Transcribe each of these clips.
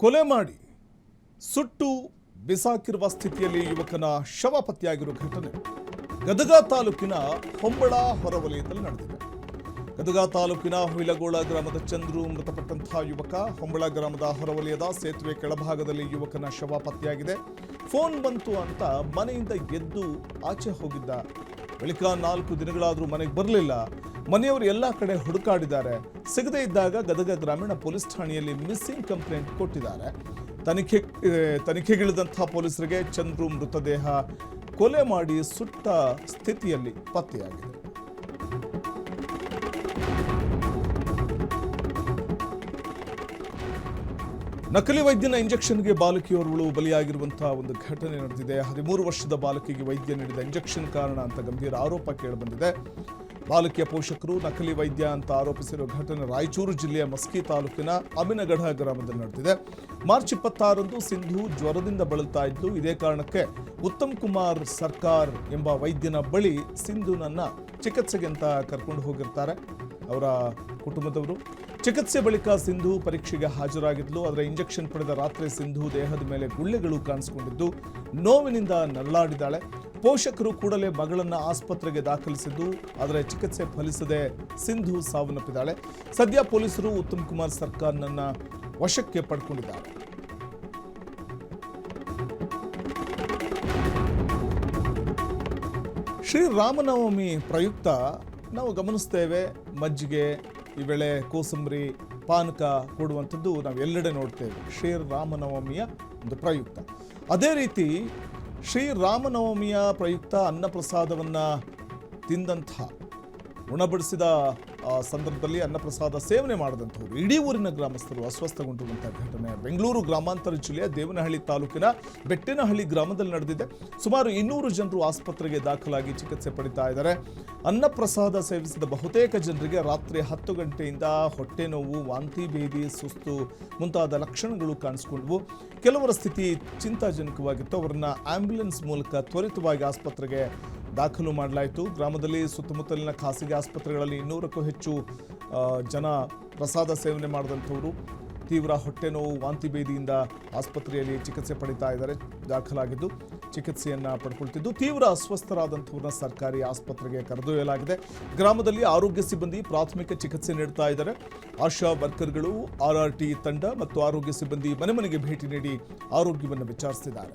ಕೊಲೆ ಮಾಡಿ ಸುಟ್ಟು ಬಿಸಾಕಿರುವ ಸ್ಥಿತಿಯಲ್ಲಿ ಯುವಕನ ಶವ ಪತ್ತೆಯಾಗಿರುವ ಘಟನೆ ಗದಗ ತಾಲೂಕಿನ ಹೊಂಬಳ ಹೊರವಲಯದಲ್ಲಿ ನಡೆದಿದೆ. ಗದಗ ತಾಲೂಕಿನ ಹುಯಿಲಗೋಳ ಗ್ರಾಮದ ಚಂದ್ರು ಮೃತಪಟ್ಟಂತಹ ಯುವಕ ಹೊಂಬಳ ಗ್ರಾಮದ ಹೊರವಲಯದ ಸೇತುವೆ ಕೆಳಭಾಗದಲ್ಲಿ ಯುವಕನ ಶವ ಪತ್ತೆಯಾಗಿದೆ. ಫೋನ್ ಬಂತು ಅಂತ ಮನೆಯಿಂದ ಎದ್ದು ಆಚೆ ಹೋಗಿದ್ದ. ಬಳಿಕ 4 ದಿನಗಳಾದರೂ ಮನೆಗೆ ಬರಲಿಲ್ಲ. ಮನೆಯವರು ಎಲ್ಲ ಕಡೆ ಹುಡುಕಾಡಿದ್ದಾರೆ. ಸಿಗದೇ ಇದ್ದಾಗ ಗದಗ ಗ್ರಾಮೀಣ ಪೊಲೀಸ್ ಠಾಣೆಯಲ್ಲಿ ಮಿಸ್ಸಿಂಗ್ ಕಂಪ್ಲೇಂಟ್ ಕೊಟ್ಟಿದ್ದಾರೆ. ತನಿಖೆಗಿಳಿದಂತಹ ಪೊಲೀಸರಿಗೆ ಚಂದ್ರು ಮೃತದೇಹ ಕೊಲೆ ಮಾಡಿ ಸುಟ್ಟ ಸ್ಥಿತಿಯಲ್ಲಿ ಪತ್ತೆಯಾಗಿದೆ. ನಕಲಿ ವೈದ್ಯನ ಇಂಜೆಕ್ಷನ್ಗೆ ಬಾಲಕಿಯೋರ್ವಳು ಬಲಿಯಾಗಿರುವಂತಹ ಒಂದು ಘಟನೆ ನಡೆದಿದೆ. 13 ವರ್ಷದ ಬಾಲಕಿಗೆ ವೈದ್ಯ ನೀಡಿದ ಇಂಜೆಕ್ಷನ್ ಕಾರಣ ಅಂತ ಗಂಭೀರ ಆರೋಪ ಕೇಳಿಬಂದಿದೆ. ಬಾಲಕಿಯ ಪೋಷಕರು ನಕಲಿ ವೈದ್ಯ ಅಂತ ಆರೋಪಿಸಿರುವ ಘಟನೆ ರಾಯಚೂರು ಜಿಲ್ಲೆಯ ಮಸ್ಕಿ ತಾಲೂಕಿನ ಅಮಿನಗಢ ಗ್ರಾಮದಲ್ಲಿ ನಡೆದಿದೆ. ಮಾರ್ಚ್ 26ರಂದು ಸಿಂಧು ಜ್ವರದಿಂದ ಬಳಲ್ತಾ ಇದ್ದು, ಇದೇ ಕಾರಣಕ್ಕೆ ಉತ್ತಮ್ ಕುಮಾರ್ ಸರ್ಕಾರ್ ಎಂಬ ವೈದ್ಯನ ಬಳಿ ಸಿಂಧುನನ್ನ ಚಿಕಿತ್ಸೆಗೆ ಅಂತ ಕರ್ಕೊಂಡು ಹೋಗಿರ್ತಾರೆ ಅವರ ಕುಟುಂಬದವರು. ಚಿಕಿತ್ಸೆ ಬಳಿಕ ಸಿಂಧು ಪರೀಕ್ಷೆಗೆ ಹಾಜರಾಗಿದ್ಲು. ಅದರ ಇಂಜೆಕ್ಷನ್ ಪಡೆದ ರಾತ್ರಿ ಸಿಂಧು ದೇಹದ ಮೇಲೆ ಗುಳ್ಳೆಗಳು ಕಾಣಿಸಿಕೊಂಡಿದ್ದು ನೋವಿನಿಂದ ನರಳಾಡಿದ್ದಾಳೆ. ಪೋಷಕರು ಕೂಡಲೇ ಮಗಳನ್ನ ಆಸ್ಪತ್ರೆಗೆ ದಾಖಲಿಸಿದ್ದು, ಆದರೆ ಚಿಕಿತ್ಸೆ ಫಲಿಸದೆ ಸಿಂಧು ಸಾವನ್ನಪ್ಪಿದ್ದಾಳೆ. ಸದ್ಯ ಪೊಲೀಸರು ಉತ್ತಮ್ ಕುಮಾರ್ ಸರ್ಕಾರ್ನನ್ನ ವಶಕ್ಕೆ ಪಡ್ಕೊಂಡಿದ್ದಾರೆ. ಶ್ರೀರಾಮನವಮಿ ಪ್ರಯುಕ್ತ ನಾವು ಗಮನಿಸ್ತೇವೆ, ಮಜ್ಜಿಗೆ, ಈ ವೇಳೆ ಕೋಸಂಬರಿ, ಪಾನಕ ಕೊಡುವಂಥದ್ದು ನಾವು ಎಲ್ಲೆಡೆ ನೋಡ್ತೇವೆ ಶ್ರೀರಾಮನವಮಿಯ ಒಂದು ಪ್ರಯುಕ್ತ. ಅದೇ ರೀತಿ ಶ್ರೀರಾಮನವಮಿಯ ಪ್ರಯುಕ್ತ ಅನ್ನಪ್ರಸಾದವನ್ನು ತಿಂದಂತಹ, ಉಣಬಡಿಸಿದ ಸಂದರ್ಭದಲ್ಲಿ ಅನ್ನಪ್ರಸಾದ ಸೇವನೆ ಮಾಡಿದಂಥವ್ರು ಇಡೀ ಊರಿನ ಗ್ರಾಮಸ್ಥರು ಅಸ್ವಸ್ಥಗೊಂಡಿರುವಂಥ ಘಟನೆ ಬೆಂಗಳೂರು ಗ್ರಾಮಾಂತರ ಜಿಲ್ಲೆಯ ದೇವನಹಳ್ಳಿ ತಾಲೂಕಿನ ಬೆಟ್ಟೇನಹಳ್ಳಿ ಗ್ರಾಮದಲ್ಲಿ ನಡೆದಿದೆ. ಸುಮಾರು 200 ಜನರು ಆಸ್ಪತ್ರೆಗೆ ದಾಖಲಾಗಿ ಚಿಕಿತ್ಸೆ ಪಡಿತಾ ಇದ್ದಾರೆ. ಅನ್ನಪ್ರಸಾದ ಸೇವಿಸಿದ ಬಹುತೇಕ ಜನರಿಗೆ ರಾತ್ರಿ 10 ಗಂಟೆಯಿಂದ ಹೊಟ್ಟೆ ನೋವು, ವಾಂತಿ ಭೇದಿ, ಸುಸ್ತು ಮುಂತಾದ ಲಕ್ಷಣಗಳು ಕಾಣಿಸಿಕೊಂಡವು. ಕೆಲವರ ಸ್ಥಿತಿ ಚಿಂತಾಜನಕವಾಗಿತ್ತು. ಅವರನ್ನ ಆಂಬ್ಯುಲೆನ್ಸ್ ಮೂಲಕ ತ್ವರಿತವಾಗಿ ಆಸ್ಪತ್ರೆಗೆ ದಾಖಲು ಮಾಡಲಾಯಿತು. ಗ್ರಾಮದಲ್ಲಿ ಸುತ್ತಮುತ್ತಲಿನ ಖಾಸಗಿ ಆಸ್ಪತ್ರೆಗಳಲ್ಲಿ 200ಕ್ಕೂ ಹೆಚ್ಚು ಜನ ಪ್ರಸಾದ ಸೇವನೆ ಮಾಡಿದಂಥವರು ತೀವ್ರ ಹೊಟ್ಟೆ ನೋವು, ವಾಂತಿ ಭೇದಿಯಿಂದ ಆಸ್ಪತ್ರೆಯಲ್ಲಿ ಚಿಕಿತ್ಸೆ ಪಡಿತಾ ಇದ್ದಾರೆ. ದಾಖಲಾಗಿದ್ದು ಚಿಕಿತ್ಸೆಯನ್ನು ಪಡ್ಕೊಳ್ತಿದ್ದು ತೀವ್ರ ಅಸ್ವಸ್ಥರಾದಂಥವ್ರನ್ನ ಸರ್ಕಾರಿ ಆಸ್ಪತ್ರೆಗೆ ಕರೆದೊಯ್ಯಲಾಗಿದೆ. ಗ್ರಾಮದಲ್ಲಿ ಆರೋಗ್ಯ ಸಿಬ್ಬಂದಿ ಪ್ರಾಥಮಿಕ ಚಿಕಿತ್ಸೆ ನೀಡ್ತಾ ಇದ್ದಾರೆ. ಆಶಾ ವರ್ಕರ್ಗಳು, RRT ತಂಡ ಮತ್ತು ಆರೋಗ್ಯ ಸಿಬ್ಬಂದಿ ಮನೆ ಮನೆಗೆ ಭೇಟಿ ನೀಡಿ ಆರೋಗ್ಯವನ್ನು ವಿಚಾರಿಸಿದ್ದಾರೆ.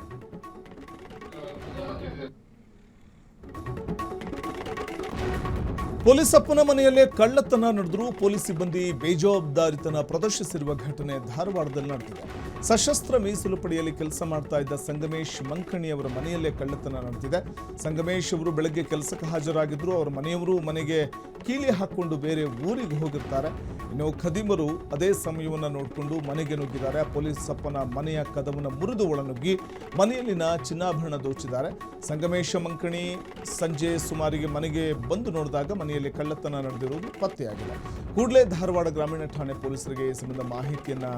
ಪೊಲೀಸ್ ಅಪ್ಪನ ಮನೆಯಲ್ಲೇ ಕಳ್ಳತನ ನಡೆದರೂ ಪೊಲೀಸ್ ಸಿಬ್ಬಂದಿ ಬೇಜವಾಬ್ದಾರಿತನ ಪ್ರದರ್ಶಿಸಿರುವ ಘಟನೆ ಧಾರವಾಡದಲ್ಲಿ ನಡೆದಿದೆ. ಸಶಸ್ತ್ರ ಮೀಸಲು ಪಡೆಯಲ್ಲಿ ಕೆಲಸ ಮಾಡ್ತಾ ಇದ್ದ ಸಂಗಮೇಶ್ ಮಂಕಣಿ ಅವರ ಮನೆಯಲ್ಲೇ ಕಳ್ಳತನ ನಡೆದಿದೆ. ಸಂಗಮೇಶ್ ಅವರು ಬೆಳಗ್ಗೆ ಕೆಲಸಕ್ಕೆ ಹಾಜರಾಗಿದ್ರು. ಅವರ ಮನೆಯವರು ಮನೆಗೆ ಕೀಲಿ ಹಾಕೊಂಡು ಬೇರೆ ಊರಿಗೆ ಹೋಗಿರ್ತಾರೆ. ಇನ್ನು ಖದೀಮರು ಅದೇ ಸಮಯವನ್ನು ನೋಡಿಕೊಂಡು ಮನೆಗೆ ನುಗ್ಗಿದ್ದಾರೆ. ಪೊಲೀಸ್ ಅಪ್ಪನ ಮನೆಯ ಕದವನ್ನು ಮುರಿದು ಒಳನುಗ್ಗಿ ಮನೆಯಲ್ಲಿನ ಚಿನ್ನಾಭರಣ ದೋಚಿದ್ದಾರೆ. ಸಂಗಮೇಶ ಮಂಕಣಿ ಸಂಜೆ ಸುಮಾರಿಗೆ ಮನೆಗೆ ಬಂದು ನೋಡಿದಾಗ ಮನೆಯಲ್ಲಿ ಕಳ್ಳತನ ನಡೆದಿರುವುದು ಪತ್ತೆಯಾಗಿದೆ. ಕೂಡಲೇ ಧಾರವಾಡ ಗ್ರಾಮೀಣ ಠಾಣೆ ಪೊಲೀಸರಿಗೆ ಈ ಸಂಬಂಧ ಮಾಹಿತಿಯನ್ನ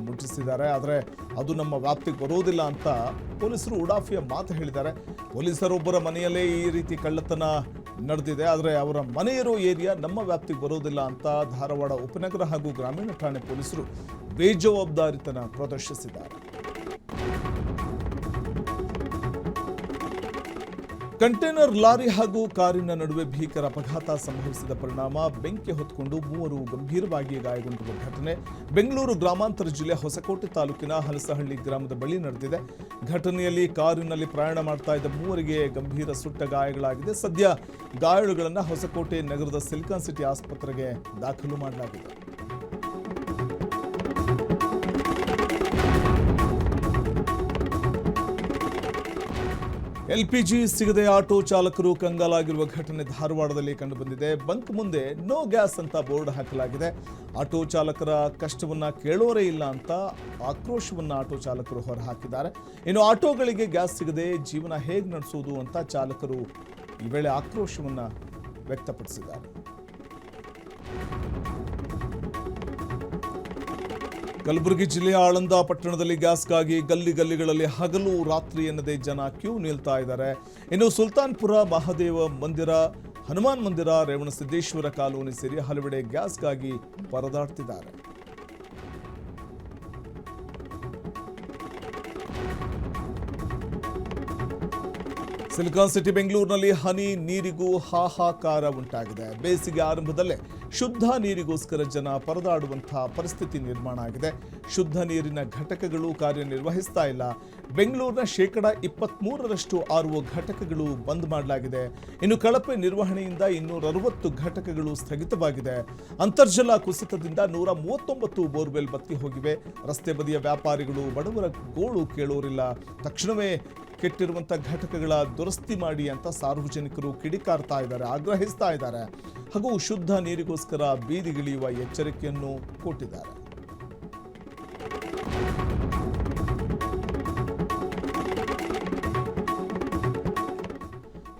ಮುಟ್ಟಿಸಿದ್ದಾರೆ. ಆದರೆ ಅದು ನಮ್ಮ ವ್ಯಾಪ್ತಿಗೆ ಬರೋದಿಲ್ಲ ಅಂತ ಪೊಲೀಸರು ಉಡಾಫಿಯ ಮಾತು ಹೇಳಿದ್ದಾರೆ. ಪೊಲೀಸರೊಬ್ಬರ ಮನೆಯಲ್ಲೇ ಈ ರೀತಿ ಕಳ್ಳತನ ನಡೆದಿದೆ, ಆದರೆ ಅವರ ಮನೆ ಇರೋ ಏರಿಯಾ ನಮ್ಮ ವ್ಯಾಪ್ತಿಗೆ ಬರೋದಿಲ್ಲ ಅಂತ ಧಾರವಾಡ ಉಪನಗರ ಹಾಗೂ ಗ್ರಾಮೀಣ ಠಾಣೆ ಪೊಲೀಸರು ಬೇಜವಾಬ್ದಾರಿತನ ಪ್ರದರ್ಶಿಸಿದ್ದಾರೆ. ಕಂಟೈನರ್ ಲಾರಿ ಹಾಗೂ ಕಾರಿನ ನಡುವೆ ಭೀಕರ ಅಪಘಾತ ಸಂಭವಿಸಿದ ಪರಿಣಾಮ ಬೆಂಕಿ ಹೊತ್ತುಕೊಂಡು 3 ಗಂಭೀರವಾಗಿ ಗಾಯಗೊಂಡಿರುವ ಘಟನೆ ಬೆಂಗಳೂರು ಗ್ರಾಮಾಂತರ ಜಿಲ್ಲೆ ಹೊಸಕೋಟೆ ತಾಲೂಕಿನ ಹಲಸಹಳ್ಳಿ ಗ್ರಾಮದ ಬಳಿ ನಡೆದಿದೆ. ಘಟನೆಯಲ್ಲಿ ಕಾರಿನಲ್ಲಿ ಪ್ರಯಾಣ ಮಾಡ್ತಾ ಇದ್ದ 3 ಗಂಭೀರ ಸುಟ್ಟ ಗಾಯಗಳಾಗಿದೆ. ಸದ್ಯ ಗಾಯಾಳುಗಳನ್ನು ಹೊಸಕೋಟೆ ನಗರದ ಸಿಲಿಕಾನ್ ಸಿಟಿ ಆಸ್ಪತ್ರೆಗೆ ದಾಖಲು ಮಾಡಲಾಗಿದೆ. LPG ಸಿಗದೆ ಆಟೋ ಚಾಲಕರು ಕಂಗಾಲಾಗಿರುವ ಘಟನೆ ಧಾರವಾಡದಲ್ಲಿ ಕಂಡುಬಂದಿದೆ. ಬಂಕ್ ಮುಂದೆ ನೋ ಗ್ಯಾಸ್ ಅಂತ ಬೋರ್ಡ್ ಹಾಕಲಾಗಿದೆ. ಆಟೋ ಚಾಲಕರ ಕಷ್ಟವನ್ನ ಕೇಳೋರೇ ಇಲ್ಲ ಅಂತ ಆಕ್ರೋಶವನ್ನ ಆಟೋ ಚಾಲಕರು ಹೊರಹಾಕಿದ್ದಾರೆ. ಇನ್ನು ಆಟೋಗಳಿಗೆ ಗ್ಯಾಸ್ ಸಿಗದೆ ಜೀವನ ಹೇಗೆ ನಡೆಸುವುದು ಅಂತ ಚಾಲಕರು ಈ ವೇಳೆ ಆಕ್ರೋಶವನ್ನ ವ್ಯಕ್ತಪಡಿಸಿದ್ದಾರೆ. ಕಲಬುರಗಿ ಜಿಲ್ಲೆಯ ಆಳಂದ ಪಟ್ಟಣದಲ್ಲಿ ಗ್ಯಾಸ್ಗಾಗಿ ಗಲ್ಲಿಗಳಲ್ಲಿ ಹಗಲು ರಾತ್ರಿ ಎನ್ನದೇ ಜನ ಕ್ಯೂ ನಿಲ್ತಾ ಇದ್ದಾರೆ. ಇನ್ನು ಸುಲ್ತಾನ್ಪುರ ಮಹಾದೇವ ಮಂದಿರ, ಹನುಮಾನ್ ಮಂದಿರ, ರೇವಣಸಿದ್ದೇಶ್ವರ ಕಾಲೋನಿ ಸೇರಿ ಹಲವೆಡೆ ಗ್ಯಾಸ್ಗಾಗಿ ಪರದಾಡ್ತಿದ್ದಾರೆ. ಸಿಲಿಕಾನ್ ಸಿಟಿ ಬೆಂಗಳೂರಿನಲ್ಲಿ ಹನಿ ನೀರಿಗೂ ಹಾಹಾಕಾರ ಉಂಟಾಗಿದೆ. ಬೇಸಿಗೆ ಆರಂಭದಲ್ಲೇ ಶುದ್ಧ ನೀರಿಗೋಸ್ಕರ ಜನ ಪರದಾಡುವಂತಹ ಪರಿಸ್ಥಿತಿ ನಿರ್ಮಾಣ ಆಗಿದೆ. ಶುದ್ಧ ನೀರಿನ ಘಟಕಗಳು ಕಾರ್ಯನಿರ್ವಹಿಸ್ತಾ ಇಲ್ಲ. ಬೆಂಗಳೂರಿನ 23% RO ಘಟಕಗಳು ಬಂದ್ ಮಾಡಲಾಗಿದೆ. ಇನ್ನು ಕಳಪೆ ನಿರ್ವಹಣೆಯಿಂದ 260 ಘಟಕಗಳು ಸ್ಥಗಿತವಾಗಿದೆ. ಅಂತರ್ಜಲ ಕುಸಿತದಿಂದ 139 ಬೋರ್ವೆಲ್ ಬತ್ತಿ ಹೋಗಿವೆ. ರಸ್ತೆ ಬದಿಯ ವ್ಯಾಪಾರಿಗಳು ಬಡವರ ಗೋಳು ಕೇಳೋರಿಲ್ಲ. ತಕ್ಷಣವೇ ಕೆಟ್ಟಿರುವಂಥ ಘಟಕಗಳ ದುರಸ್ತಿ ಮಾಡಿ ಅಂತ ಸಾರ್ವಜನಿಕರು ಕಿಡಿಕಾರ್ತಾ ಇದ್ದಾರೆ, ಆಗ್ರಹಿಸ್ತಾ ಇದ್ದಾರೆ. ಹಾಗೂ ಶುದ್ಧ ನೀರಿಗೋಸ್ಕರ ಬೀದಿಗಿಳಿಯುವ ಎಚ್ಚರಿಕೆಯನ್ನು ಕೊಟ್ಟಿದ್ದಾರೆ.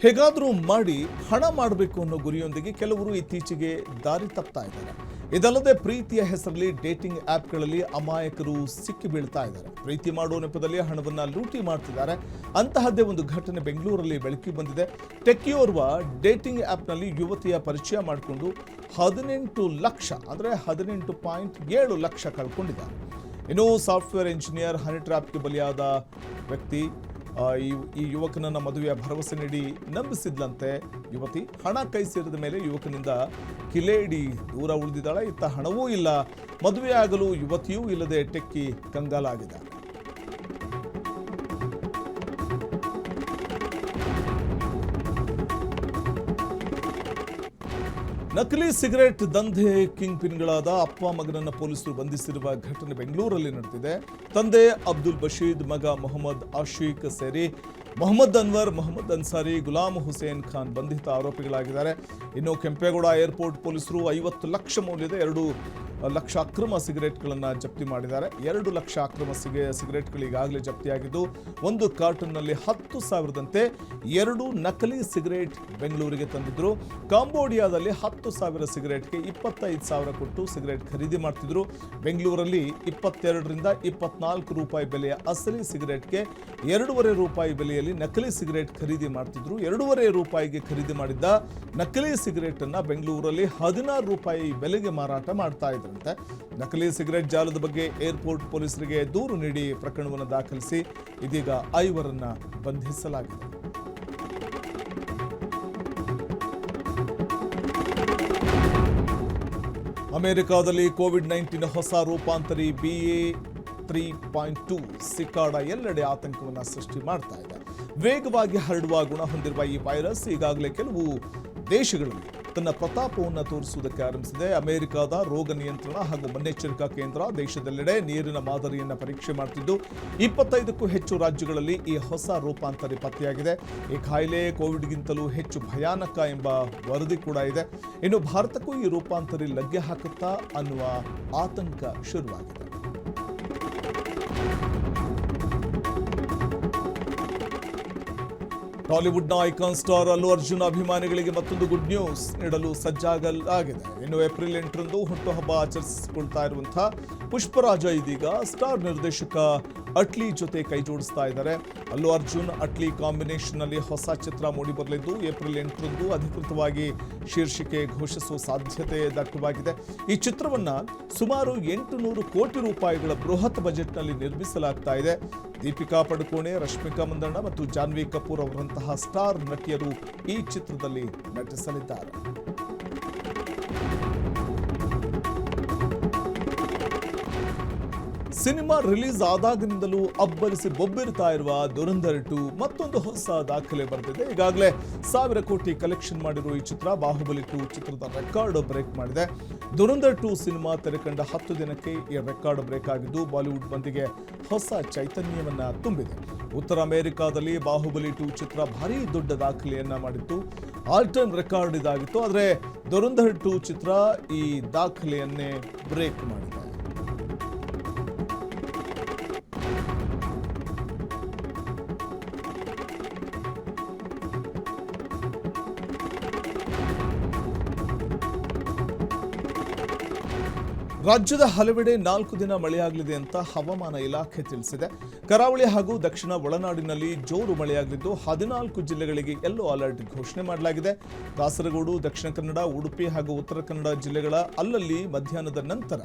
ಹೇಗಾದರೂ ಮಾಡಿ ಹಣ ಮಾಡಬೇಕು ಅನ್ನೋ ಗುರಿಯೊಂದಿಗೆ ಕೆಲವರು ಇತ್ತೀಚೆಗೆ ದಾರಿ ತಪ್ತಾ ಇದ್ದಾರೆ. ಇದಲ್ಲದೆ ಪ್ರೀತಿಯ ಹೆಸರಲ್ಲಿ ಡೇಟಿಂಗ್ ಆ್ಯಪ್ಗಳಲ್ಲಿ ಅಮಾಯಕರು ಸಿಕ್ಕಿ ಬೀಳ್ತಾ ಇದ್ದಾರೆ. ಪ್ರೀತಿ ಮಾಡೋ ನೆಪದಲ್ಲಿ ಹಣವನ್ನು ಲೂಟಿ ಮಾಡ್ತಿದ್ದಾರೆ. ಅಂತಹದ್ದೇ ಒಂದು ಘಟನೆ ಬೆಂಗಳೂರಲ್ಲಿ ಬೆಳಕಿಗೆ ಬಂದಿದೆ. ಟೆಕ್ಕಿಯೋರ್ವ ಡೇಟಿಂಗ್ ಆ್ಯಪ್ನಲ್ಲಿ ಯುವತಿಯ ಪರಿಚಯ ಮಾಡಿಕೊಂಡು 18 ಲಕ್ಷ ಅಂದರೆ 18.7 ಲಕ್ಷ ಕಳ್ಕೊಂಡಿದ್ದಾರೆ. ಇನ್ನು ಸಾಫ್ಟ್ವೇರ್ ಇಂಜಿನಿಯರ್ ಹನಿ ಟ್ರ್ಯಾಪ್ಗೆ ಬಲಿಯಾದ ವ್ಯಕ್ತಿ ಈ ಯುವಕನನ್ನ ಮದುವೆಯ ಭರವಸೆ ನೀಡಿ ನಂಬಿಸಿದ್ಲಂತೆ. ಯುವತಿ ಹಣ ಕೈ ಸೇರಿದ ಮೇಲೆ ಯುವಕನಿಂದ ಕಿಲೇಡಿ ದೂರ ಉಳಿದಿದ್ದಾಳೆ. ಇತ್ತ ಹಣವೂ ಇಲ್ಲ, ಮದುವೆಯಾಗಲು ಯುವತಿಯೂ ಇಲ್ಲದೆ ಟೆಕ್ಕಿ ಕಂಗಾಲಾಗಿದ್ದಾಳೆ. ನಕಲಿ ಸಿಗರೆಟ್ ದಂಧೆ ಕಿಂಗ್ ಪಿನ್ಗಳಾದ ಅಪ್ಪ ಮಗನನ್ನ ಪೊಲೀಸರು ಬಂಧಿಸಿರುವ ಘಟನೆ ಬೆಂಗಳೂರಲ್ಲಿ ನಡೆದಿದೆ. ತಂದೆ ಅಬ್ದುಲ್ ಬಶೀದ್, ಮಗ ಮೊಹಮ್ಮದ್ ಆಶೀಕ್ ಸೇರಿ ಮೊಹಮ್ಮದ್ ಅನ್ವರ್, ಮೊಹಮ್ಮದ್ ಅನ್ಸಾರಿ, ಗುಲಾಮ್ ಹುಸೇನ್ ಖಾನ್ ಬಂಧಿತ ಆರೋಪಿಗಳಾಗಿದ್ದಾರೆ. ಇನ್ನು ಕೆಂಪೇಗೌಡ ಏರ್ಪೋರ್ಟ್ ಪೊಲೀಸರು 50 ಲಕ್ಷ ಮೌಲ್ಯದ 2 ಲಕ್ಷ ಅಕ್ರಮ ಸಿಗರೆಟ್ಗಳನ್ನು ಜಪ್ತಿ ಮಾಡಿದ್ದಾರೆ. 2 ಲಕ್ಷ ಅಕ್ರಮ ಸಿಗರೆಟ್ಗಳು ಈಗಾಗಲೇ ಜಪ್ತಿಯಾಗಿದ್ದು, ಒಂದು ಕಾರ್ಟನ್ನಲ್ಲಿ 10,000ದಂತೆ 2 ನಕಲಿ ಸಿಗರೆಟ್ ಬೆಂಗಳೂರಿಗೆ ತಂದಿದ್ರು. ಕಾಂಬೋಡಿಯಾದಲ್ಲಿ 10,000 ಸಿಗರೆಟ್ಗೆ 25,000 ಕೊಟ್ಟು ಸಿಗರೆಟ್ ಖರೀದಿ ಮಾಡ್ತಿದ್ರು. ಬೆಂಗಳೂರಲ್ಲಿ 22 ರಿಂದ 24 ರೂಪಾಯಿ ಬೆಲೆಯ ಅಸಲಿ ಸಿಗರೆಟ್ಗೆ 2.5 ರೂಪಾಯಿ ಬೆಲೆಯಲ್ಲಿ ನಕಲಿ ಸಿಗರೆಟ್ ಖರೀದಿ ಮಾಡ್ತಿದ್ರು. 2.5 ರೂಪಾಯಿಗೆ ಖರೀದಿ ಮಾಡಿದ್ದ ನಕಲಿ ಸಿಗರೆಟ್ ಅನ್ನ ಬೆಂಗಳೂರಲ್ಲಿ 16 ರೂಪಾಯಿ ಬೆಲೆಗೆ ಮಾರಾಟ ಮಾಡ್ತಾ ಇದ್ರು. ನಕಲಿ ಸಿಗರೆಟ್ ಜಾಲದ ಬಗ್ಗೆ ಏರ್ಪೋರ್ಟ್ ಪೊಲೀಸರಿಗೆ ದೂರು ನೀಡಿ ಪ್ರಕರಣವನ್ನು ದಾಖಲಿಸಿ ಇದೀಗ 5 ಬಂಧಿಸಲಾಗಿದೆ. ಅಮೆರಿಕಾದಲ್ಲಿ ಕೋವಿಡ್-19 ಹೊಸ ರೂಪಾಂತರಿ BA.3.2 ಸಿಕಾಡ ಎಲ್ಲೆಡೆ ಆತಂಕವನ್ನು ಸೃಷ್ಟಿ ಮಾಡ್ತಾ ಇದೆ. ವೇಗವಾಗಿ ಹರಡುವ ಗುಣ ಹೊಂದಿರುವ ಈ ವೈರಸ್ ಈಗಾಗಲೇ ಕೆಲವು ದೇಶಗಳಲ್ಲಿ ತನ್ನ ಪ್ರತಾಪವನ್ನು ತೋರಿಸುವುದಕ್ಕೆ ಆರಂಭಿಸಿದೆ. ಅಮೆರಿಕದ ರೋಗ ನಿಯಂತ್ರಣ ಹಾಗೂ ಮುನ್ನೆಚ್ಚರಿಕಾ ಕೇಂದ್ರ ದೇಶದೆಲ್ಲೆಡೆ ನೀರಿನ ಮಾದರಿಯನ್ನು ಪರೀಕ್ಷೆ ಮಾಡುತ್ತಿದ್ದು 25ಕ್ಕೂ ಹೆಚ್ಚು ರಾಜ್ಯಗಳಲ್ಲಿ ಈ ಹೊಸ ರೂಪಾಂತರಿ ಪತ್ತೆಯಾಗಿದೆ. ಈ ಕಾಯಿಲೆ ಕೋವಿಡ್ಗಿಂತಲೂ ಹೆಚ್ಚು ಭಯಾನಕ ಎಂಬ ವರದಿ ಕೂಡ ಇದೆ. ಇನ್ನು ಭಾರತಕ್ಕೂ ಈ ರೂಪಾಂತರಿ ಲಗ್ಗೆ ಹಾಕುತ್ತಾ ಅನ್ನುವ ಆತಂಕ ಶುರುವಾಗಿದೆ. ಟಾಲಿವುಡ್ನ ಐಕಾನ್ ಸ್ಟಾರ್ ಅಲ್ಲು ಅರ್ಜುನ್ ಅಭಿಮಾನಿಗಳಿಗೆ ಮತ್ತೊಂದು ಗುಡ್ ನ್ಯೂಸ್ ನೀಡಲು ಸಜ್ಜಾಗಲಾಗಿದೆ. ಇನ್ನು ಏಪ್ರಿಲ್ 8ರಂದು ಹುಟ್ಟುಹಬ್ಬ ಆಚರಿಸಿಕೊಳ್ತಾ ಇರುವಂತಹ ಪುಷ್ಪರಾಜ ಇದೀಗ ಸ್ಟಾರ್ ನಿರ್ದೇಶಕ ಅಟ್ಲಿ ಜೊತೆ ಕೈ ಜೋಡಿಸ್ತಾ ಇದ್ದಾರೆ. ಅಲ್ಲು ಅರ್ಜುನ್ ಅಟ್ಲಿ ಕಾಂಬಿನೇಷನ್ ನಲ್ಲಿ ಹೊಸ ಚಿತ್ರ ಮೂಡಿಬರಲಿದ್ದು ಏಪ್ರಿಲ್ 8ರಂದು ಅಧಿಕೃತವಾಗಿ ಶೀರ್ಷಿಕೆ ಘೋಷಿಸುವ ಸಾಧ್ಯತೆ ದಟ್ಟವಾಗಿದೆ. ಈ ಚಿತ್ರವನ್ನ ಸುಮಾರು 800 ಕೋಟಿ ರೂಪಾಯಿಗಳ ಬೃಹತ್ ಬಜೆಟ್ನಲ್ಲಿ ನಿರ್ಮಿಸಲಾಗ್ತಾ ಇದೆ. ದೀಪಿಕಾ ಪಡುಕೋಣೆ, ರಶ್ಮಿಕಾ ಮಂದಣ್ಣ ಮತ್ತು ಜಾನ್ವಿ ಕಪೂರ್ ಅವರಂತಹ ಸ್ಟಾರ್ ನಟಿಯರು ಈ ಚಿತ್ರದಲ್ಲಿ ನಟಿಸಲಿದ್ದಾರೆ. ಸಿನಿಮಾ ರಿಲೀಸ್ ಆದಾಗಿನಿಂದಲೂ ಅಬ್ಬರಿಸಿ ಬೊಬ್ಬಿರ್ತಾ ಇರುವ ದುರಂಧರ್ 2 ಮತ್ತೊಂದು ಹೊಸ ದಾಖಲೆ ಬರೆದಿದೆ. ಈಗಾಗಲೇ 1,000 ಕೋಟಿ ಕಲೆಕ್ಷನ್ ಮಾಡಿರುವ ಈ ಚಿತ್ರ ಬಾಹುಬಲಿ 2 ಚಿತ್ರದ ರೆಕಾರ್ಡ್ ಬ್ರೇಕ್ ಮಾಡಿದೆ. ದುರಂಧರ್ 2 ಸಿನಿಮಾ ತೆರೆಕಂಡ 10 ದಿನಕ್ಕೆ ಈ ರೆಕಾರ್ಡ್ ಬ್ರೇಕ್ ಆಗಿದ್ದು ಬಾಲಿವುಡ್ ಮಂದಿಗೆ ಹೊಸ ಚೈತನ್ಯವನ್ನ ತುಂಬಿದೆ. ಉತ್ತರ ಅಮೆರಿಕಾದಲ್ಲಿ ಬಾಹುಬಲಿ 2 ಚಿತ್ರ ಭಾರಿ ದೊಡ್ಡ ದಾಖಲೆಯನ್ನ ಮಾಡಿತ್ತು. ಆಲ್ ಟೈಮ್ ರೆಕಾರ್ಡ್ ಇದಾಗಿತ್ತು. ಆದರೆ ದುರಂಧರ್ 2 ಚಿತ್ರ ಈ ದಾಖಲೆಯನ್ನೇ ಬ್ರೇಕ್ ಮಾಡಿದೆ. ರಾಜ್ಯದ ಹಲವೆಡೆ 4 ದಿನ ಮಳೆಯಾಗಲಿದೆ ಅಂತ ಹವಾಮಾನ ಇಲಾಖೆ ತಿಳಿಸಿದೆ. ಕರಾವಳಿ ಹಾಗೂ ದಕ್ಷಿಣ ಒಳನಾಡಿನಲ್ಲಿ ಜೋರು ಮಳೆಯಾಗಲಿದ್ದು 14 ಜಿಲ್ಲೆಗಳಿಗೆ ಯೆಲ್ಲೋ ಅಲರ್ಟ್ ಘೋಷಣೆ ಮಾಡಲಾಗಿದೆ. ಕಾಸರಗೋಡು, ದಕ್ಷಿಣ ಕನ್ನಡ, ಉಡುಪಿ ಹಾಗೂ ಉತ್ತರ ಕನ್ನಡ ಜಿಲ್ಲೆಗಳ ಅಲ್ಲಲ್ಲಿ ಮಧ್ಯಾಹ್ನದ ನಂತರ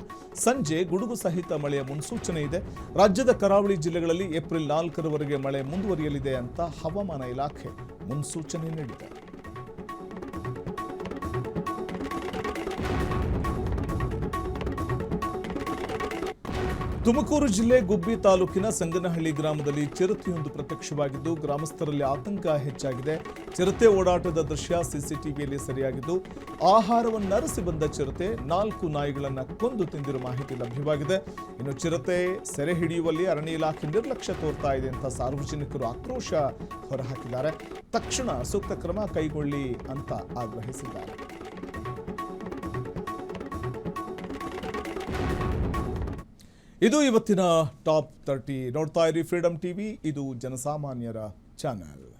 ಸಂಜೆ ಗುಡುಗು ಸಹಿತ ಮಳೆಯ ಮುನ್ಸೂಚನೆ ಇದೆ. ರಾಜ್ಯದ ಕರಾವಳಿ ಜಿಲ್ಲೆಗಳಲ್ಲಿ ಏಪ್ರಿಲ್ 4ರವರೆಗೆ ಮಳೆ ಮುಂದುವರಿಯಲಿದೆ ಅಂತ ಹವಾಮಾನ ಇಲಾಖೆ ಮುನ್ಸೂಚನೆ ನೀಡಿದೆ. ತುಮಕೂರು ಜಿಲ್ಲೆ ಗುಬ್ಬಿ ತಾಲೂಕಿನ ಸಂಗನಹಳ್ಳಿ ಗ್ರಾಮದಲ್ಲಿ ಚಿರತೆಯೊಂದು ಪ್ರತ್ಯಕ್ಷವಾಗಿದ್ದು ಗ್ರಾಮಸ್ಥರಲ್ಲಿ ಆತಂಕ ಹೆಚ್ಚಾಗಿದೆ. ಚಿರತೆ ಓಡಾಟದ ದೃಶ್ಯ ಸಿಸಿಟಿವಿಯಲ್ಲಿ ಸೆರೆಯಾಗಿದ್ದು ಆಹಾರವನ್ನರಸಿ ಬಂದ ಚಿರತೆ 4 ನಾಯಿಗಳನ್ನು ಕೊಂದು ತಿಂದಿರುವ ಮಾಹಿತಿ ಲಭ್ಯವಾಗಿದೆ. ಇನ್ನು ಚಿರತೆ ಸೆರೆ ಹಿಡಿಯುವಲ್ಲಿ ಅರಣ್ಯ ಇಲಾಖೆ ನಿರ್ಲಕ್ಷ್ಯ ತೋರ್ತಾ ಇದೆ ಅಂತ ಸಾರ್ವಜನಿಕರು ಆಕ್ರೋಶ ಹೊರಹಾಕಿದ್ದಾರೆ. ತಕ್ಷಣ ಸೂಕ್ತ ಕ್ರಮ ಕೈಗೊಳ್ಳಿ ಅಂತ ಆಗ್ರಹಿಸಿದ್ದಾರೆ. ಇದು ಇವತ್ತಿನ ಟಾಪ್ 30. ನೋಡ್ತಾ ಇರಿ ಫ್ರೀಡಂ ಟಿವಿ, ಇದು ಜನಸಾಮಾನ್ಯರ ಚಾನೆಲ್.